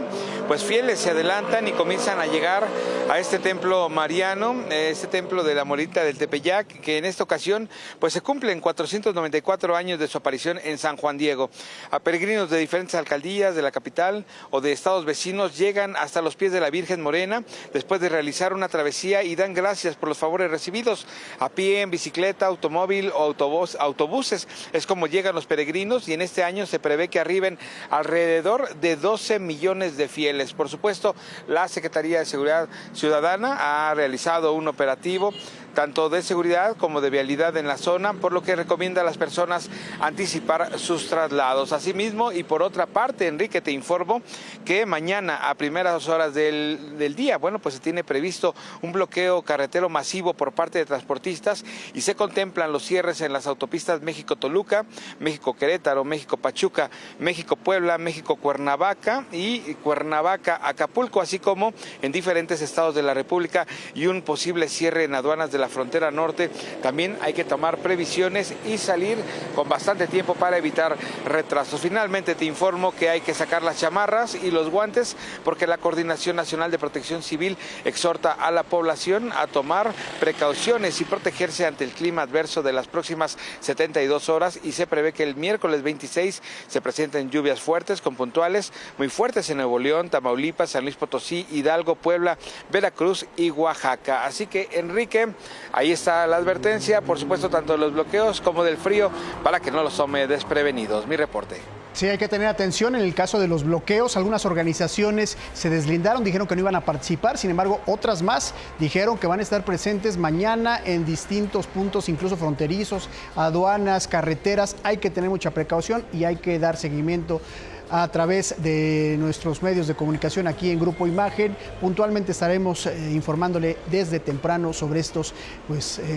Speaker 2: pues fieles se adelantan y comienzan a llegar a este templo mariano, este templo de la Morita del Tepeyac, que en esta ocasión pues se cumplen 494 años de su aparición en San Juan Diego. A peregrinos de diferentes alcaldías de la capital o de estados vecinos llegan hasta los pies de la Virgen Morena después de realizar una travesía y dan gracias por los favores recibidos a pie, en bicicleta, automóvil o autobuses. Es como llegan los peregrinos y en este año se prevé que arriben alrededor de 12 millones de fieles. Por supuesto, la Secretaría de Seguridad Ciudadana ha realizado un operativo tanto de seguridad como de vialidad en la zona, por lo que recomienda a las personas anticipar sus traslados. Asimismo, y por otra parte, Enrique, te informo que mañana a primeras horas del día, bueno, pues se tiene previsto un bloqueo carretero masivo por parte de transportistas y se contemplan los cierres en las autopistas México-Toluca, México-Querétaro, México-Pachuca, México-Puebla, México-Cuernavaca y Cuernavaca-Acapulco, así como en diferentes estados de la República y un posible cierre en aduanas de la frontera norte. También hay que tomar previsiones y salir con bastante tiempo para evitar retrasos. Finalmente te informo que hay que sacar las chamarras y los guantes porque la Coordinación Nacional de Protección Civil exhorta a la población a tomar precauciones y protegerse ante el clima adverso de las próximas 72 horas y se prevé que el miércoles 26 se presenten lluvias fuertes con puntuales muy fuertes en Nuevo León, Tamaulipas, San Luis Potosí, Hidalgo, Puebla, Veracruz y Oaxaca. Así que, Enrique, ahí está la advertencia, por supuesto, tanto de los bloqueos como del frío, para que no los tome desprevenidos. Mi reporte.
Speaker 1: Sí, hay que tener atención en el caso de los bloqueos. Algunas organizaciones se deslindaron, dijeron que no iban a participar, sin embargo, otras más dijeron que van a estar presentes mañana en distintos puntos, incluso fronterizos, aduanas, carreteras. Hay que tener mucha precaución y hay que dar seguimiento a través de nuestros medios de comunicación aquí en Grupo Imagen. Puntualmente estaremos informándole desde temprano sobre estos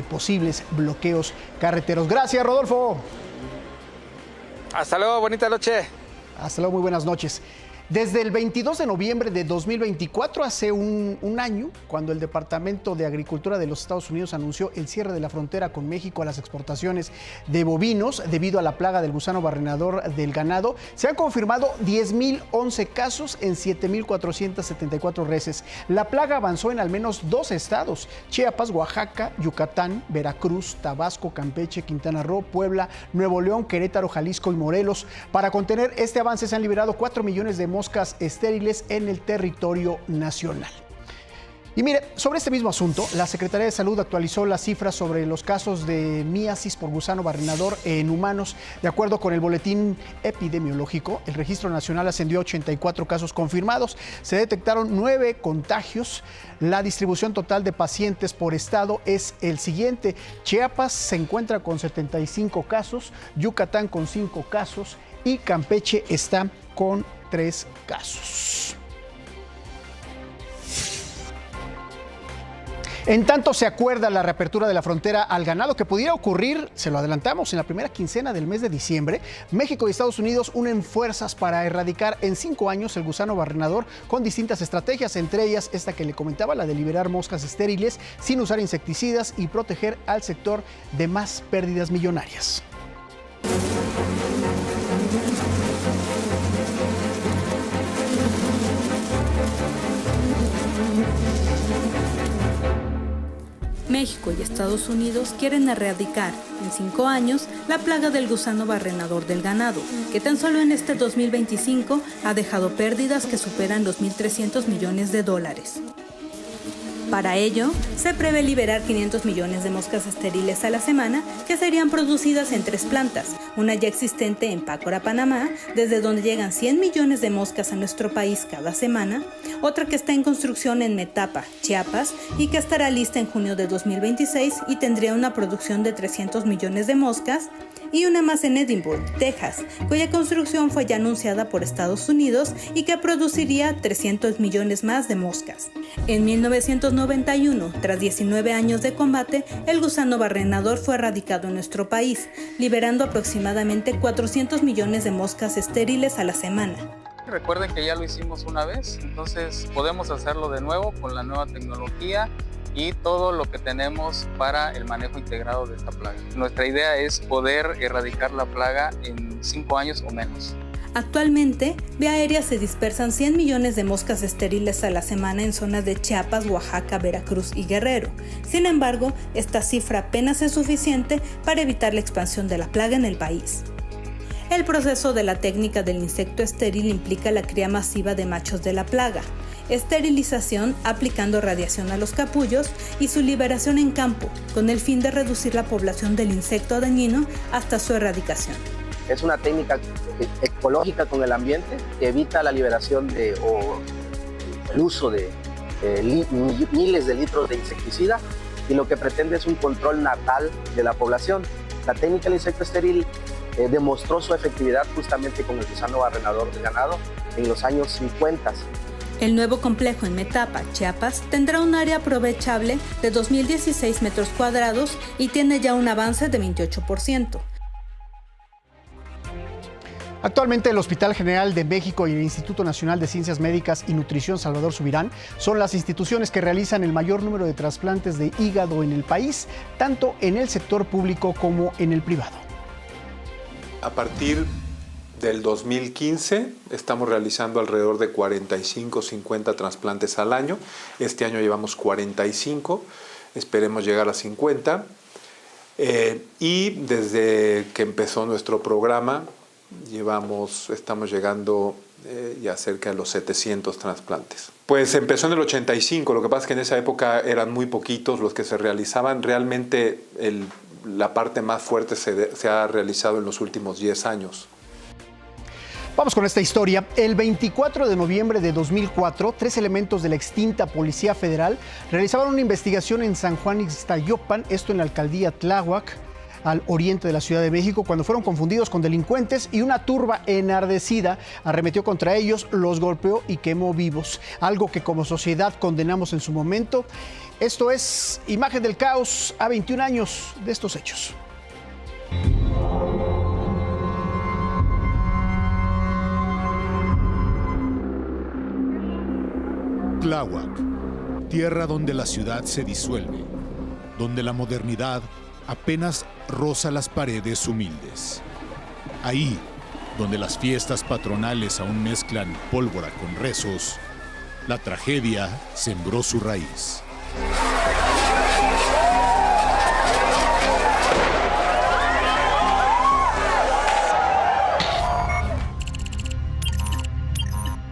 Speaker 1: posibles bloqueos carreteros. Gracias, Rodolfo.
Speaker 2: Hasta luego, bonita noche.
Speaker 1: Hasta luego, muy buenas noches. Desde el 22 de noviembre de 2024, hace un año, cuando el Departamento de Agricultura de los Estados Unidos anunció el cierre de la frontera con México a las exportaciones de bovinos debido a la plaga del gusano barrenador del ganado, se han confirmado 10.011 casos en 7.474 reses. La plaga avanzó en al menos 2 estados: Chiapas, Oaxaca, Yucatán, Veracruz, Tabasco, Campeche, Quintana Roo, Puebla, Nuevo León, Querétaro, Jalisco y Morelos. Para contener este avance se han liberado 4 millones de moscas estériles en el territorio nacional. Y mire, sobre este mismo asunto, la Secretaría de Salud actualizó las cifras sobre los casos de miasis por gusano barrenador en humanos. De acuerdo con el boletín epidemiológico, el registro nacional ascendió a 84 casos confirmados. Se detectaron 9 contagios. La distribución total de pacientes por estado es el siguiente: Chiapas se encuentra con 75 casos, Yucatán con 5 casos y Campeche está con 3 casos. En tanto se acuerda la reapertura de la frontera al ganado que pudiera ocurrir, se lo adelantamos, en la primera quincena del mes de diciembre, México y Estados Unidos unen fuerzas para erradicar en 5 años el gusano barrenador con distintas estrategias, entre ellas esta que le comentaba, la de liberar moscas estériles sin usar insecticidas y proteger al sector de más pérdidas millonarias.
Speaker 3: México y Estados Unidos quieren erradicar en 5 años la plaga del gusano barrenador del ganado, que tan solo en este 2025 ha dejado pérdidas que superan los 1.300 millones de dólares. Para ello, se prevé liberar 500 millones de moscas estériles a la semana, que serían producidas en 3 plantas, una ya existente en Pácora, Panamá, desde donde llegan 100 millones de moscas a nuestro país cada semana, otra que está en construcción en Metapa, Chiapas, y que estará lista en junio de 2026 y tendría una producción de 300 millones de moscas, y una más en Edinburgh, Texas, cuya construcción fue ya anunciada por Estados Unidos y que produciría 300 millones más de moscas. En 1991, tras 19 años de combate, el gusano barrenador fue erradicado en nuestro país, liberando aproximadamente 400 millones de moscas estériles a la semana.
Speaker 4: Recuerden que ya lo hicimos una vez, entonces podemos hacerlo de nuevo con la nueva tecnología y todo lo que tenemos para el manejo integrado de esta plaga. Nuestra idea es poder erradicar la plaga en 5 años o menos.
Speaker 3: Actualmente, vía aérea se dispersan 100 millones de moscas estériles a la semana en zonas de Chiapas, Oaxaca, Veracruz y Guerrero. Sin embargo, esta cifra apenas es suficiente para evitar la expansión de la plaga en el país. El proceso de la técnica del insecto estéril implica la cría masiva de machos de la plaga, esterilización aplicando radiación a los capullos y su liberación en campo, con el fin de reducir la población del insecto dañino hasta su erradicación.
Speaker 6: Es una técnica ecológica con el ambiente que evita la liberación o el uso de miles de litros de insecticida, y lo que pretende es un control natal de la población. La técnica del insecto estéril demostró su efectividad justamente con el gusano barrenador de ganado en los años 50.
Speaker 3: El nuevo complejo en Metapa, Chiapas, tendrá un área aprovechable de 2.016 metros cuadrados y tiene ya un avance de 28%.
Speaker 1: Actualmente el Hospital General de México y el Instituto Nacional de Ciencias Médicas y Nutrición Salvador Subirán son las instituciones que realizan el mayor número de trasplantes de hígado en el país, tanto en el sector público como en el privado.
Speaker 7: A partir del 2015 estamos realizando alrededor de 45-50 trasplantes al año. Este año llevamos 45, esperemos llegar a 50. Y desde que empezó nuestro programa, estamos llegando ya cerca de los 700 trasplantes. Pues empezó en el 85, lo que pasa es que en esa época eran muy poquitos los que se realizaban. Realmente la parte más fuerte se ha realizado en los últimos 10 años.
Speaker 1: Vamos con esta historia. El 24 de noviembre de 2004, 3 elementos de la extinta Policía Federal realizaban una investigación en San Juan Ixtayopan, esto en la alcaldía Tláhuac, al oriente de la Ciudad de México, cuando fueron confundidos con delincuentes y una turba enardecida arremetió contra ellos, los golpeó y quemó vivos, algo que como sociedad condenamos en su momento. Esto es Imagen del Caos a 21 años de estos hechos.
Speaker 24: Tláhuac, tierra donde la ciudad se disuelve, donde la modernidad apenas roza las paredes humildes. Ahí, donde las fiestas patronales aún mezclan pólvora con rezos, la tragedia sembró su raíz.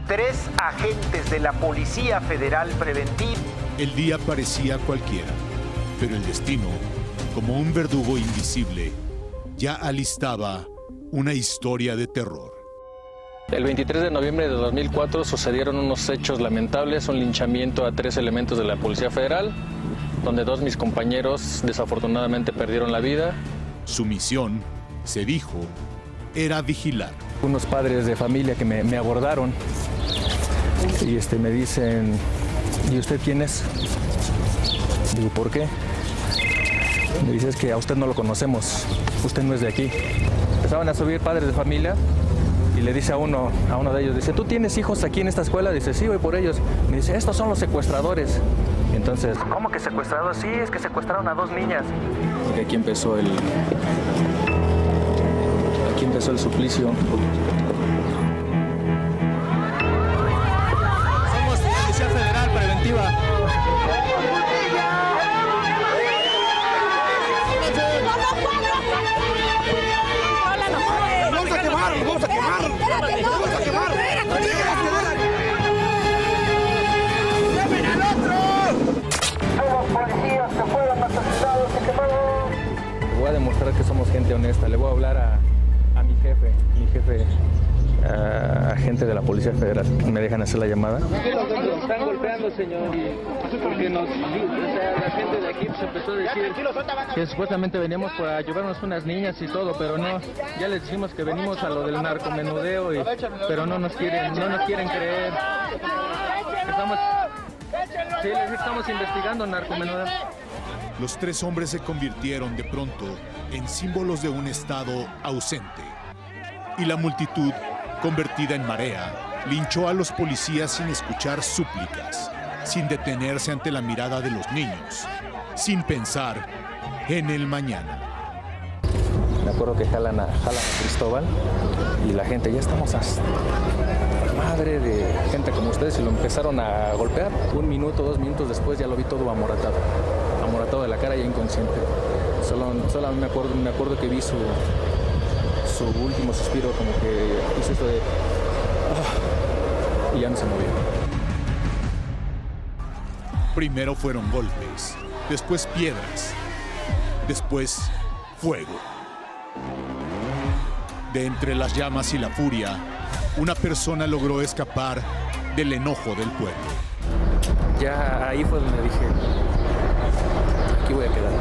Speaker 25: Tres agentes de la Policía Federal Preventiva.
Speaker 24: El día parecía cualquiera, pero el destino, como un verdugo invisible, ya alistaba una historia de terror.
Speaker 26: El 23 de noviembre de 2004 sucedieron unos hechos lamentables, un linchamiento a 3 elementos de la Policía Federal, donde 2 de mis compañeros desafortunadamente perdieron la vida.
Speaker 24: Su misión, se dijo, era vigilar.
Speaker 26: Unos padres de familia que me abordaron y me dicen, ¿y usted quién es? Digo, ¿por qué? Me dice, es que a usted no lo conocemos, usted no es de aquí. Empezaban a subir padres de familia y le dice a uno de ellos, dice, ¿tú tienes hijos aquí en esta escuela? Dice, sí, voy por ellos. Me dice, estos son los secuestradores. Entonces, ¿cómo que secuestradores? Sí, es que secuestraron a 2 niñas. Y aquí empezó el suplicio.
Speaker 27: Somos Policía Federal Preventiva. ¡Vamos a quemar! ¡Vamos a quemar! ¡Vamos a quemar! ¡Llamen al otro!
Speaker 25: Somos policías que fueron asesinados y quemados.
Speaker 26: Le voy a demostrar que somos gente honesta. Le voy a hablar a mi jefe a gente de la Policía Federal. Me dejan hacer la llamada.
Speaker 5: Nos están golpeando, señor, porque la gente de aquí se empezó a decir que supuestamente veníamos para llevarnos unas niñas y todo, pero no, ya les dijimos que venimos a lo del narcomenudeo, pero no nos quieren creer. Estamos investigando narcomenudeo.
Speaker 24: Los 3 hombres se convirtieron de pronto en símbolos de un Estado ausente. Y la multitud, convertida en marea, linchó a los policías sin escuchar súplicas, sin detenerse ante la mirada de los niños, sin pensar en el mañana.
Speaker 26: Me acuerdo que jalan a Cristóbal y la gente, ya estamos hasta madre de gente como ustedes, y lo empezaron a golpear. 1 minuto, 2 minutos después ya lo vi todo amoratado de la cara, ya inconsciente. Solo me acuerdo que vi su último suspiro, como que hizo esto de y ya no se movió.
Speaker 24: Primero fueron golpes, después piedras, después fuego. De entre las llamas y la furia, una persona logró escapar del enojo del pueblo.
Speaker 26: Ya ahí fue donde dije, aquí voy a quedar.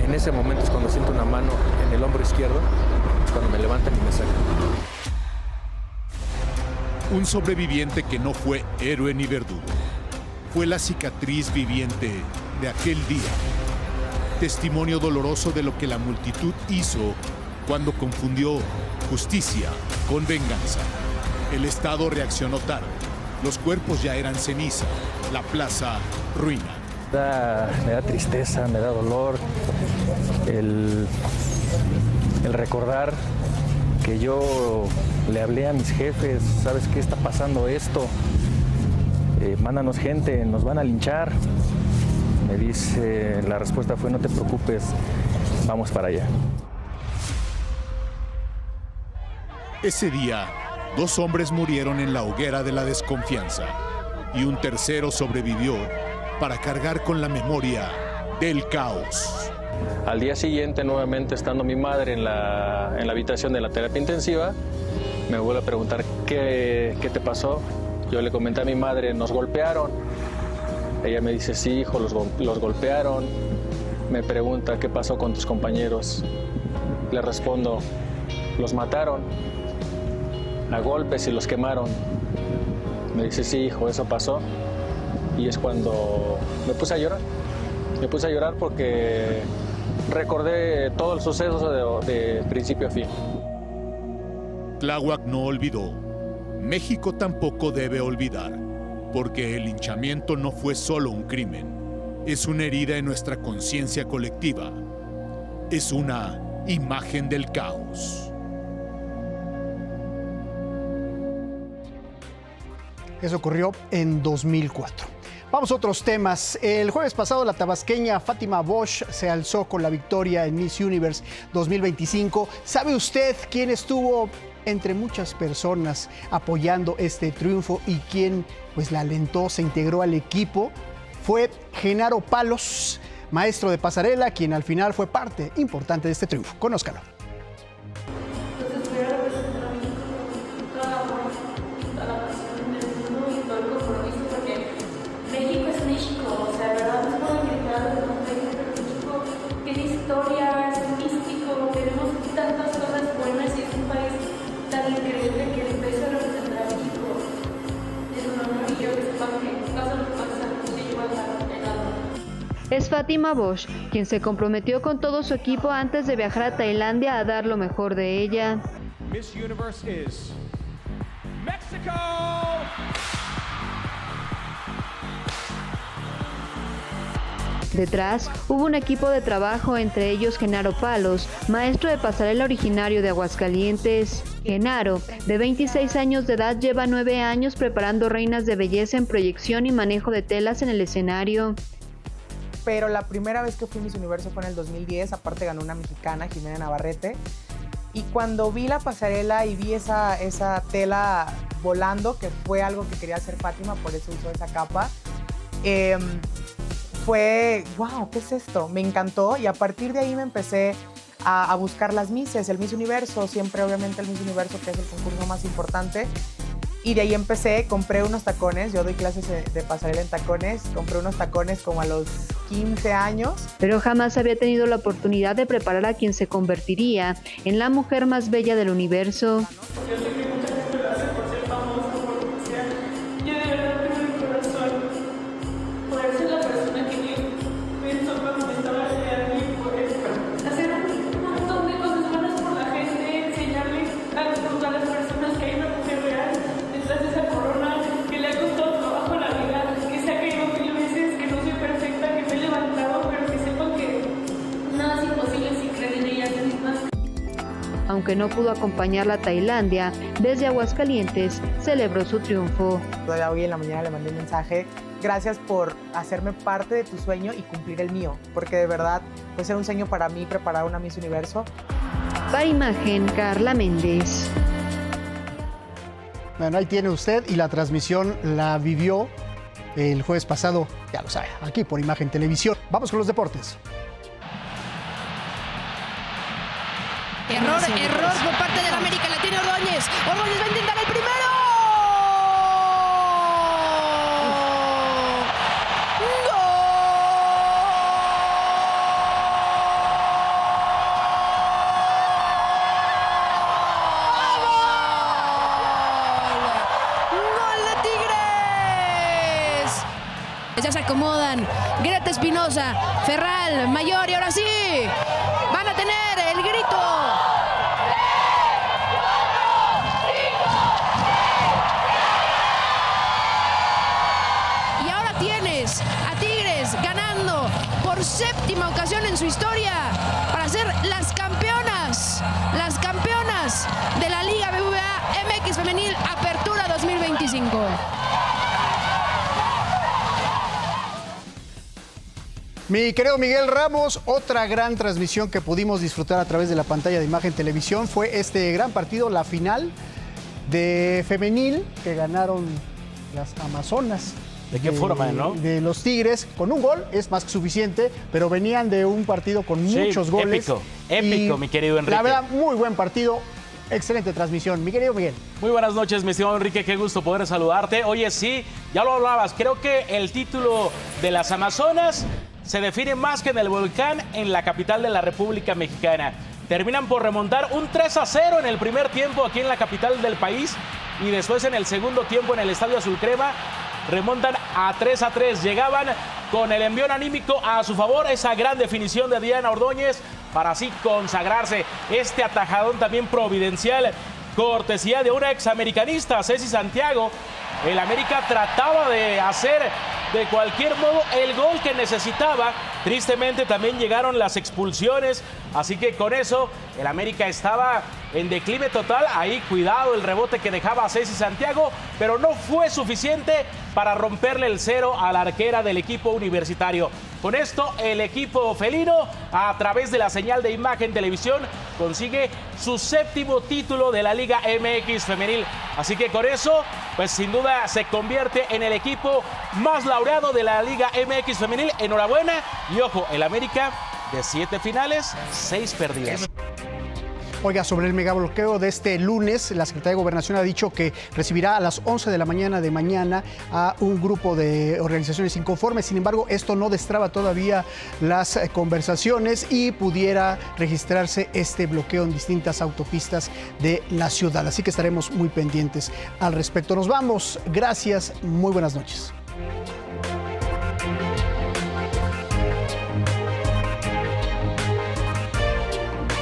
Speaker 26: En ese momento es cuando siento una mano en el hombro izquierdo, es cuando me levantan y me sacan.
Speaker 24: Un sobreviviente que no fue héroe ni verdugo. Fue la cicatriz viviente de aquel día. Testimonio doloroso de lo que la multitud hizo cuando confundió justicia con venganza. El Estado reaccionó tarde. Los cuerpos ya eran ceniza. La plaza, ruina.
Speaker 26: Me da tristeza, me da dolor el recordar que yo le hablé a mis jefes, ¿sabes qué está pasando esto? Mándanos gente, nos van a linchar. Me dice, la respuesta fue, no te preocupes, vamos para allá.
Speaker 24: Ese día, 2 hombres murieron en la hoguera de la desconfianza y un tercero sobrevivió para cargar con la memoria del caos.
Speaker 26: Al día siguiente, nuevamente estando mi madre en la habitación de la terapia intensiva, me vuelve a preguntar ¿qué te pasó? Yo le comenté a mi madre, nos golpearon. Ella me dice, sí, hijo, los golpearon. Me pregunta, ¿qué pasó con tus compañeros? Le respondo, los mataron a golpes y los quemaron. Me dice, sí, hijo, eso pasó. Y es cuando me puse a llorar. Me puse a llorar porque recordé todo el suceso de principio a fin.
Speaker 24: Tláhuac no olvidó. México tampoco debe olvidar, porque el linchamiento no fue solo un crimen. Es una herida en nuestra conciencia colectiva. Es una imagen del caos.
Speaker 1: Eso ocurrió en 2004. Vamos a otros temas. El jueves pasado, la tabasqueña Fátima Bosch se alzó con la victoria en Miss Universe 2025. ¿Sabe usted quién estuvo entre muchas personas apoyando este triunfo y quién pues la alentó, se integró al equipo? Fue Genaro Palos, maestro de pasarela, quien al final fue parte importante de este triunfo. Conózcalo.
Speaker 8: Es Fátima Bosch, quien se comprometió con todo su equipo antes de viajar a Tailandia a dar lo mejor de ella.
Speaker 23: Miss Universe is Mexico.
Speaker 8: Detrás hubo un equipo de trabajo, entre ellos Genaro Palos, maestro de pasarela originario de Aguascalientes. Genaro, de 26 años de edad, lleva 9 años preparando reinas de belleza en proyección y manejo de telas en el escenario.
Speaker 9: Pero la primera vez que fui Miss Universo fue en el 2010, aparte ganó una mexicana, Jimena Navarrete. Y cuando vi la pasarela y vi esa tela volando, que fue algo que quería hacer Fátima, por eso usó esa capa, fue, wow, ¿qué es esto? Me encantó y a partir de ahí me empecé a buscar las Misses, el Miss Universo, siempre obviamente el Miss Universo, que es el concurso más importante. Y de ahí empecé, compré unos tacones, yo doy clases de pasarela en tacones, compré unos tacones como a los 15 años.
Speaker 8: Pero jamás había tenido la oportunidad de preparar a quien se convertiría en la mujer más bella del universo. Aunque no pudo acompañarla a Tailandia, desde Aguascalientes celebró su triunfo.
Speaker 9: Todavía hoy en la mañana le mandé un mensaje: gracias por hacerme parte de tu sueño y cumplir el mío, porque de verdad pues era un sueño para mí preparar una Miss Universo.
Speaker 8: Para Imagen, Carla Méndez.
Speaker 1: Bueno, ahí tiene usted, y la transmisión la vivió el jueves pasado, ya lo sabe, aquí por Imagen Televisión. Vamos con los deportes.
Speaker 10: Error por parte del América, la tiene Ordóñez. Ordóñez va a intentar el primero. ¡Gol! ¡Gol de Tigres! Ya se acomodan Greta Espinosa, Ferral, Mayor, y ahora sí van a tener el grito. Y ahora tienes a Tigres ganando por séptima ocasión en su historia para ser las campeonas de la Liga BBVA MX Femenil Apertura 2025.
Speaker 1: Mi querido Miguel Ramos, otra gran transmisión que pudimos disfrutar a través de la pantalla de Imagen Televisión fue este gran partido, la final de femenil que ganaron las Amazonas.
Speaker 11: ¿De qué forma, no?
Speaker 1: De los Tigres, con un gol es más que suficiente, pero venían de un partido con muchos goles.
Speaker 11: Épico, mi querido Enrique.
Speaker 1: La verdad, muy buen partido. Excelente transmisión, mi querido Miguel.
Speaker 11: Muy buenas noches, mi estimado Enrique, qué gusto poder saludarte. Oye, sí, ya lo hablabas, creo que el título de las Amazonas se define más que en el Volcán en la capital de la República Mexicana. Terminan por remontar un 3-0 en el primer tiempo aquí en la capital del país, y después en el segundo tiempo en el Estadio Azul Crema remontan a 3-3. Llegaban con el envión anímico a su favor, esa gran definición de Diana Ordóñez para así consagrarse. Este atajadón también providencial, cortesía de una examericanista, Ceci Santiago. El América trataba de hacer de cualquier modo el gol que necesitaba. Tristemente también llegaron las expulsiones, así que con eso el América estaba en declive total. Ahí cuidado el rebote que dejaba a Ceci Santiago, pero no fue suficiente para romperle el cero a la arquera del equipo universitario. Con esto el equipo felino, a través de la señal de Imagen Televisión, consigue su séptimo título de la Liga MX Femenil. Así que con eso, pues sin duda se convierte en el equipo más laureado de la Liga MX Femenil. Enhorabuena. Y ojo, el América de 7 finales, 6 perdidas.
Speaker 1: Oiga, sobre el megabloqueo de este lunes, la Secretaría de Gobernación ha dicho que recibirá a las 11 de la mañana de mañana a un grupo de organizaciones inconformes. Sin embargo, esto no destraba todavía las conversaciones y pudiera registrarse este bloqueo en distintas autopistas de la ciudad. Así que estaremos muy pendientes al respecto. Nos vamos. Gracias. Muy buenas noches.